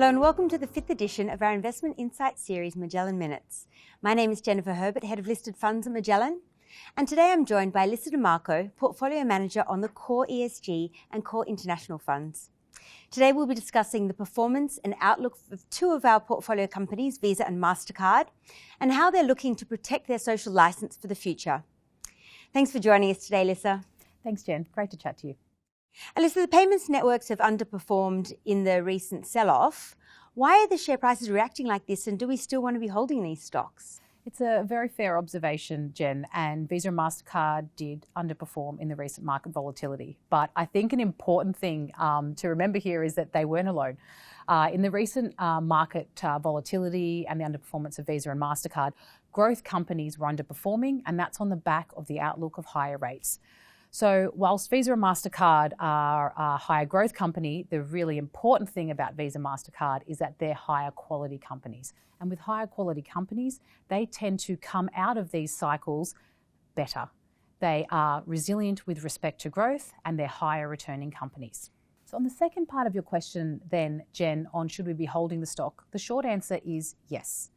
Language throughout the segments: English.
Hello and welcome to the 5th edition of our Investment Insight series, Magellan Minutes. My name is Jennifer Herbert, Head of Listed Funds at Magellan. And today I'm joined by Alyssa DeMarco, Portfolio Manager on the Core ESG and Core International Funds. Today we'll be discussing the performance and outlook of two of our portfolio companies, Visa and Mastercard, and how they're looking to protect their social license for the future. Thanks for joining us today, Alyssa. Thanks, Jen. Great to chat to you. Alyssa, the payments networks have underperformed in the recent sell-off. Why are the share prices reacting like this, and do we still want to be holding these stocks? It's a very fair observation, Jen, and Visa and Mastercard did underperform in the recent market volatility. But I think an important thing to remember here is that they weren't alone. In the recent market volatility and the underperformance of Visa and Mastercard, growth companies were underperforming, and that's on the back of the outlook of higher rates. So whilst Visa and Mastercard are a higher growth company, the really important thing about Visa and Mastercard is that they're higher quality companies. And with higher quality companies, they tend to come out of these cycles better. They are resilient with respect to growth, and they're higher returning companies. So on the second part of your question then, Jen, on should we be holding the stock, the short answer is yes.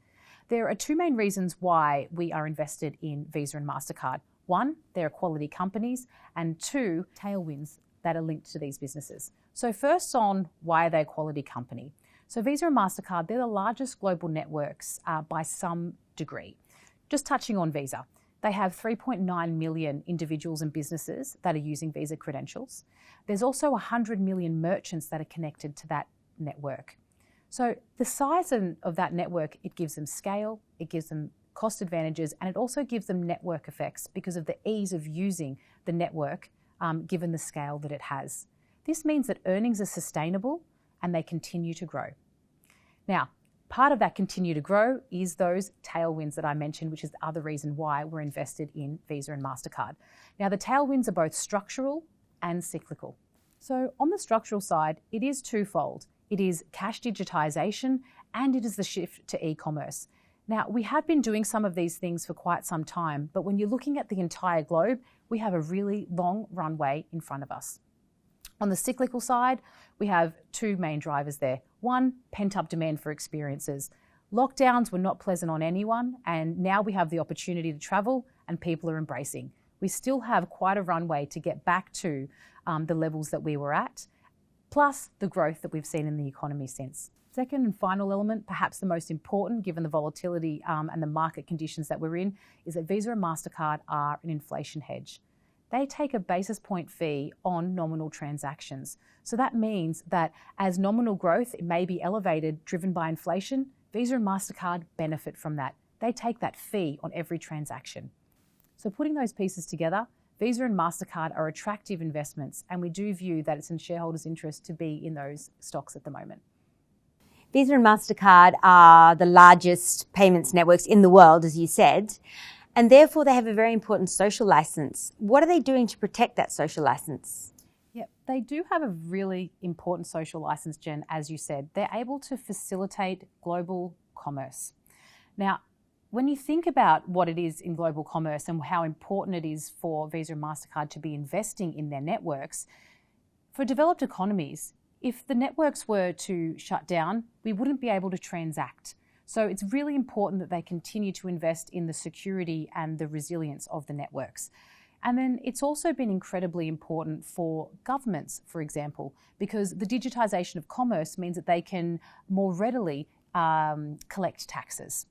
There are two main reasons why we are invested in Visa and Mastercard. One, they're quality companies, and two, tailwinds that are linked to these businesses. So first on why are they a quality company? So Visa and Mastercard, they're the largest global networks by some degree. Just touching on Visa, they have 3.9 million individuals and businesses that are using Visa credentials. There's also 100 million merchants that are connected to that network. So the size of that network, it gives them scale, it gives them cost advantages, and it also gives them network effects because of the ease of using the network given the scale that it has. This means that earnings are sustainable and they continue to grow. Now, part of that continue to grow is those tailwinds that I mentioned, which is the other reason why we're invested in Visa and Mastercard. Now, the tailwinds are both structural and cyclical. So on the structural side, it is twofold. It is cash digitization and it is the shift to e-commerce. Now, we have been doing some of these things for quite some time, but when you're looking at the entire globe, we have a really long runway in front of us. On the cyclical side, we have two main drivers there. One, pent-up demand for experiences. Lockdowns were not pleasant on anyone, and now we have the opportunity to travel and people are embracing. We still have quite a runway to get back to the levels that we were at, plus the growth that we've seen in the economy since. Second and final element, perhaps the most important given the volatility and the market conditions that we're in, is that Visa and Mastercard are an inflation hedge. They take a basis point fee on nominal transactions. So that means that as nominal growth it may be elevated, driven by inflation, Visa and Mastercard benefit from that. They take that fee on every transaction. So putting those pieces together, Visa and Mastercard are attractive investments, and we do view that it's in shareholders' interest to be in those stocks at the moment. Visa and Mastercard are the largest payments networks in the world, as you said, and therefore they have a very important social license. What are they doing to protect that social license? Yeah, they do have a really important social license, Jen, as you said. They're able to facilitate global commerce. Now, when you think about what it is in global commerce and how important it is for Visa and Mastercard to be investing in their networks, for developed economies, if the networks were to shut down, we wouldn't be able to transact. So it's really important that they continue to invest in the security and the resilience of the networks. And then it's also been incredibly important for governments, for example, because the digitization of commerce means that they can more readily collect taxes.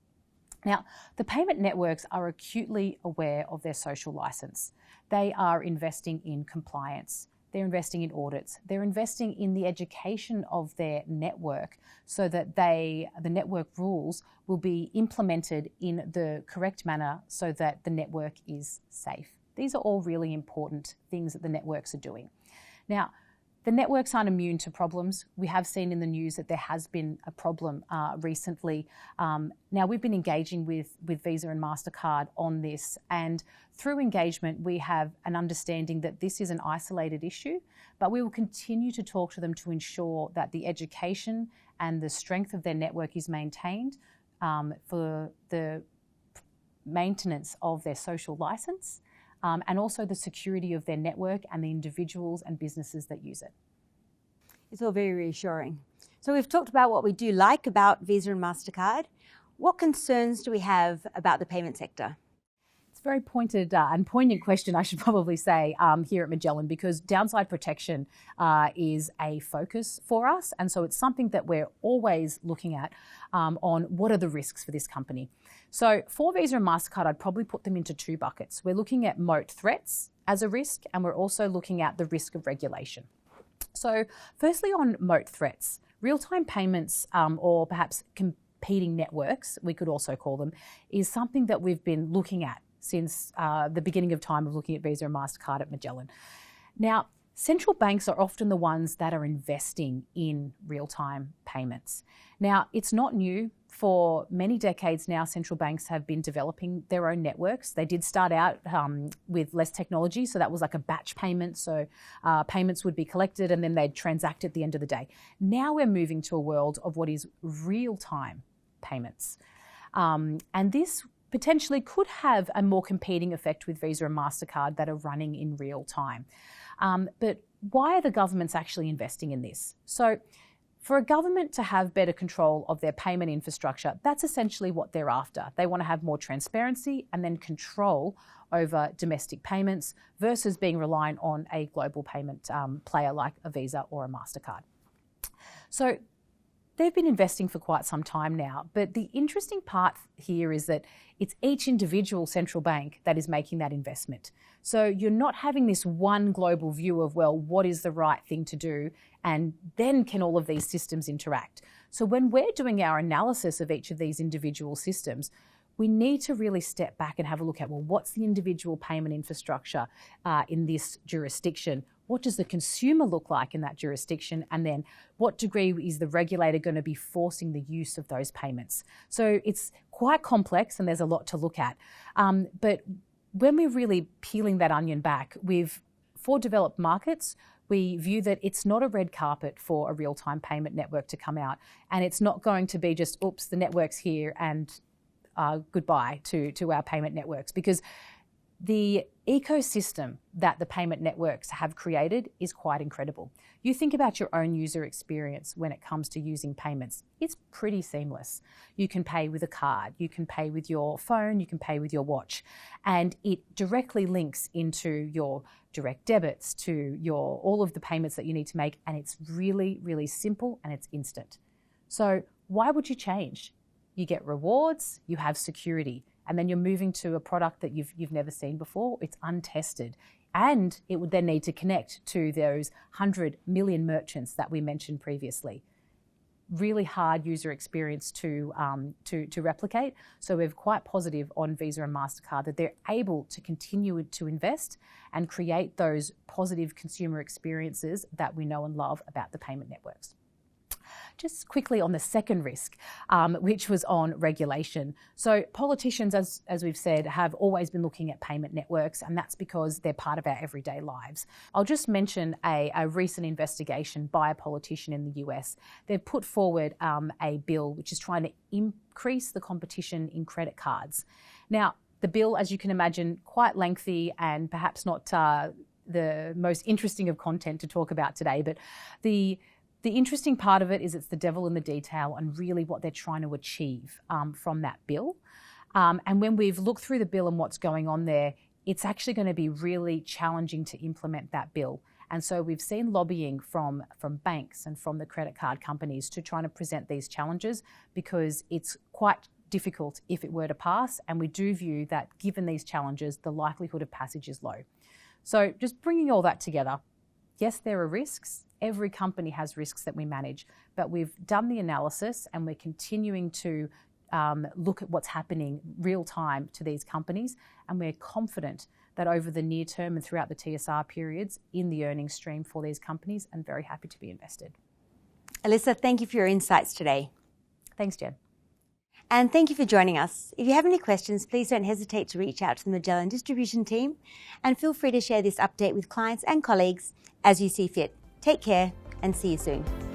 Now, the payment networks are acutely aware of their social license. They are investing in compliance. They're investing in audits. They're investing in the education of their network so that the network rules will be implemented in the correct manner so that the network is safe. These are all really important things that the networks are doing. Now, the networks aren't immune to problems. We have seen in the news that there has been a problem recently. Now, we've been engaging with Visa and Mastercard on this, and through engagement, we have an understanding that this is an isolated issue, but we will continue to talk to them to ensure that the education and the strength of their network is maintained for the maintenance of their social license and also the security of their network and the individuals and businesses that use it. It's all very reassuring. So we've talked about what we do like about Visa and Mastercard. What concerns do we have about the payment sector? It's a very pointed and poignant question, I should probably say, here at Magellan, because downside protection is a focus for us. And so it's something that we're always looking at on what are the risks for this company. So for Visa and Mastercard, I'd probably put them into two buckets. We're looking at moat threats as a risk, and we're also looking at the risk of regulation. So firstly, on moat threats, real-time payments or perhaps competing networks, we could also call them, is something that we've been looking at since the beginning of time of looking at Visa and Mastercard at Magellan. Now, central banks are often the ones that are investing in real-time payments. Now, it's not new. For many decades now, central banks have been developing their own networks. They did start out with less technology, so that was like a batch payment. So payments would be collected and then they'd transact at the end of the day. Now we're moving to a world of what is real-time payments. And this potentially could have a more competing effect with Visa and Mastercard that are running in real time. But why are the governments actually investing in this? So for a government to have better control of their payment infrastructure, that's essentially what they're after. They want to have more transparency and then control over domestic payments versus being reliant on a global payment player like a Visa or a Mastercard. So they've been investing for quite some time now, but the interesting part here is that it's each individual central bank that is making that investment. So you're not having this one global view of, well, what is the right thing to do, and then can all of these systems interact? So when we're doing our analysis of each of these individual systems, we need to really step back and have a look at, well, what's the individual payment infrastructure in this jurisdiction? What does the consumer look like in that jurisdiction? And then what degree is the regulator going to be forcing the use of those payments? So it's quite complex and there's a lot to look at. But when we're really peeling that onion back, for developed markets, we view that it's not a red carpet for a real-time payment network to come out. And it's not going to be just, oops, the network's here and goodbye to our payment networks, because the ecosystem that the payment networks have created is quite incredible. You think about your own user experience when it comes to using payments. It's pretty seamless. You can pay with a card, you can pay with your phone, you can pay with your watch, and it directly links into your direct debits, to all of the payments that you need to make, and it's really, really simple and it's instant. So why would you change? You get rewards, you have security, and then you're moving to a product that you've never seen before. It's untested, and it would then need to connect to those 100 million merchants that we mentioned previously. Really hard user experience to replicate. So we're quite positive on Visa and Mastercard that they're able to continue to invest and create those positive consumer experiences that we know and love about the payment networks. Just quickly on the second risk, which was on regulation. So politicians, as we've said, have always been looking at payment networks, and that's because they're part of our everyday lives. I'll just mention a recent investigation by a politician in the US. They've put forward a bill which is trying to increase the competition in credit cards. Now, the bill, as you can imagine, quite lengthy and perhaps not the most interesting of content to talk about today, but the interesting part of it is it's the devil in the detail and really what they're trying to achieve from that bill. And when we've looked through the bill and what's going on there, it's actually going to be really challenging to implement that bill. And so we've seen lobbying from banks and from the credit card companies to try to present these challenges, because it's quite difficult if it were to pass. And we do view that given these challenges, the likelihood of passage is low. So just bringing all that together, yes, there are risks. Every company has risks that we manage, but we've done the analysis and we're continuing to look at what's happening real time to these companies, and we're confident that over the near term and throughout the TSR periods in the earnings stream for these companies, and very happy to be invested. Alyssa, thank you for your insights today. Thanks, Jen. And thank you for joining us. If you have any questions, please don't hesitate to reach out to the Magellan distribution team, and feel free to share this update with clients and colleagues as you see fit. Take care and see you soon.